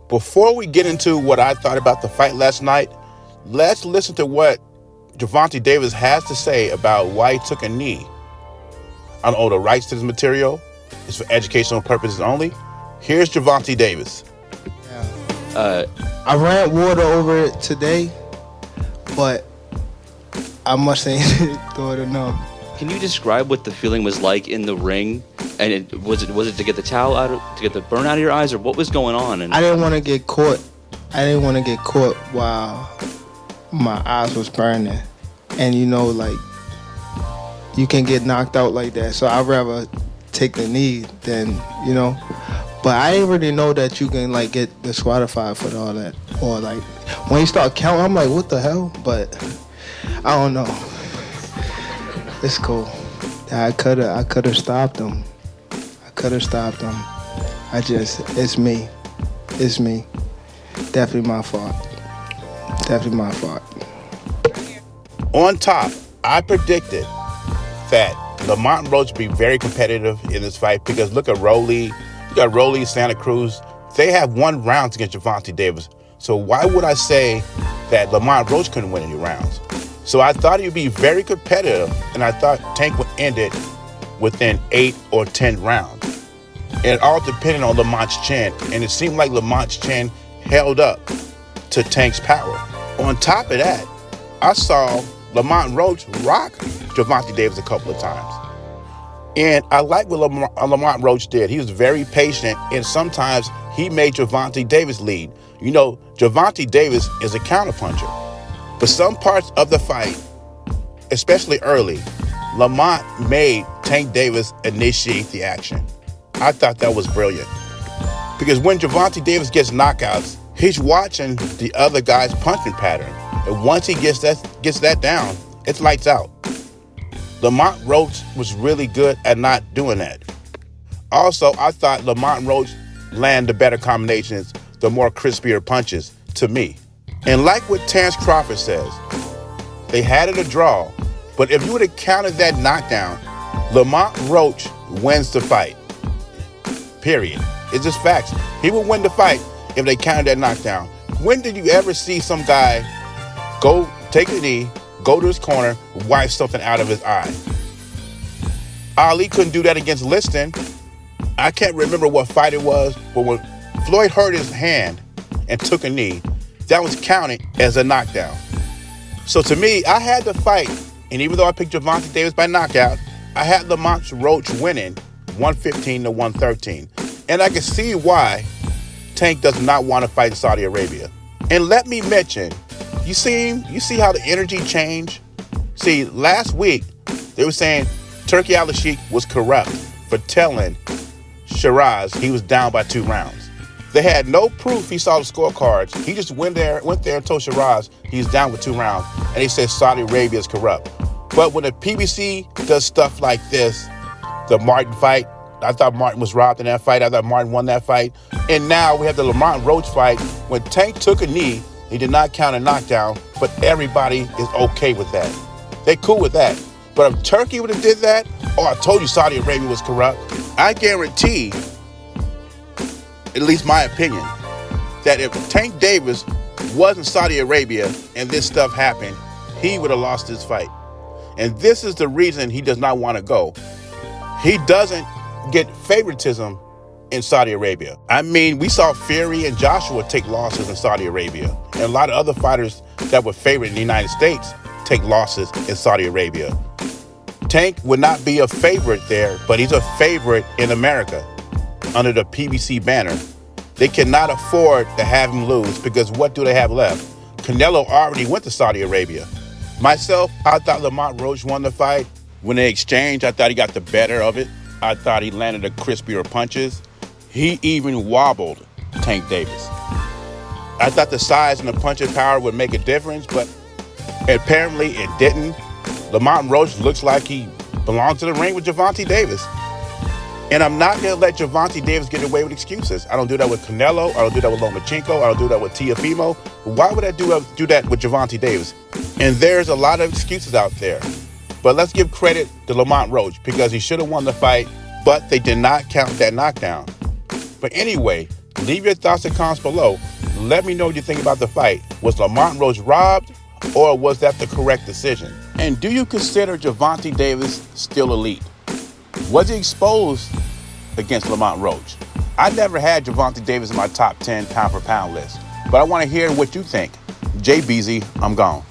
Before we get into what I thought about the fight last night, let's listen to what Gervonta Davis has to say about why he took a knee. I don't own the rights to this material. It's for educational purposes only. Here's Gervonta Davis. I ran water over it today, but I must say throw it enough. Can you describe what the feeling was like in the ring? And was it to get the towel out, to get the burn out of your eyes, or what was going on? And I didn't want to get caught. I didn't want to get caught while my eyes was burning, and like you can get knocked out like that. So I'd rather take the knee than But I didn't really know that you can get disqualified for all that, or when you start counting, I'm like, what the hell? But I don't know. It's cool. I could have stopped him. It's me. Definitely my fault. On top, I predicted that Lamont Roach would be very competitive in this fight because look at Rolly. You got Rolly, Santa Cruz. They have won rounds against Gervonta Davis. So why would I say that Lamont Roach couldn't win any rounds? So I thought he would be very competitive, and I thought Tank would end it within 8 or 10 rounds. And it all depended on Lamont's chin, and it seemed like Lamont's chin held up to Tank's power. On top of that, I saw Lamont Roach rock Gervonta Davis a couple of times. And I like what Lamont Roach did. He was very patient, and sometimes he made Gervonta Davis lead. Gervonta Davis is a counterpuncher. But some parts of the fight, especially early, Lamont made Tank Davis initiate the action. I thought that was brilliant. Because when Gervonta Davis gets knockouts, he's watching the other guy's punching pattern. And once he gets that down, it's lights out. Lamont Roach was really good at not doing that. Also, I thought Lamont Roach landed the better combinations, the more crispier punches, to me. And like what Terrence Crawford says, they had it a draw, but if you would have counted that knockdown, Lamont Roach wins the fight. Period. It's just facts. He would win the fight if they counted that knockdown. When did you ever see some guy go take a knee, go to his corner, wipe something out of his eye? Ali couldn't do that against Liston. I can't remember what fight it was, but when Floyd hurt his hand and took a knee, that was counted as a knockdown. So to me, I had the fight, and even though I picked Gervonta Davis by knockout, I had Lamont Roach winning 115 to 113. And I can see why Tank does not want to fight in Saudi Arabia. And let me mention, you see how the energy changed? See, last week, they were saying Turki Al-Sheikh was corrupt for telling Shiraz he was down by 2 rounds. They had no proof he saw the scorecards. He just went there and told Shiraz he's down with 2 rounds, and he said Saudi Arabia is corrupt. But when the PBC does stuff like this, the Martin fight, I thought Martin was robbed in that fight. I thought Martin won that fight. And now we have the Lamont Roach fight. When Tank took a knee, he did not count a knockdown, but everybody is okay with that. They cool with that. But if Turkey would have did that, I told you Saudi Arabia was corrupt, I guarantee, at least my opinion, that if Tank Davis wasn't Saudi Arabia and this stuff happened, he would have lost his fight. And this is the reason he does not want to go. He doesn't get favoritism in Saudi Arabia. I mean, we saw Fury and Joshua take losses in Saudi Arabia. And a lot of other fighters that were favored in the United States take losses in Saudi Arabia. Tank would not be a favorite there, but he's a favorite in America under the PBC banner. They cannot afford to have him lose because what do they have left? Canelo already went to Saudi Arabia. Myself, I thought Lamont Roach won the fight. When they exchanged, I thought he got the better of it. I thought he landed the crispier punches. He even wobbled Tank Davis. I thought the size and the punching power would make a difference, but apparently it didn't. Lamont Roach looks like he belongs to the ring with Gervonta Davis. And I'm not going to let Gervonta Davis get away with excuses. I don't do that with Canelo. I don't do that with Lomachenko. I don't do that with Teofimo. Why would I do that with Gervonta Davis? And there's a lot of excuses out there. But let's give credit to Lamont Roach because he should have won the fight, but they did not count that knockdown. But anyway, Leave your thoughts and comments below. Let me know what you think about the fight. Was Lamont Roach robbed, or was that the correct decision? And do you consider Gervonta Davis still elite? Was he exposed against Lamont Roach? I never had Gervonta Davis in my top 10 pound for pound list, but I want to hear what you think. Jay Beasy, I'm gone.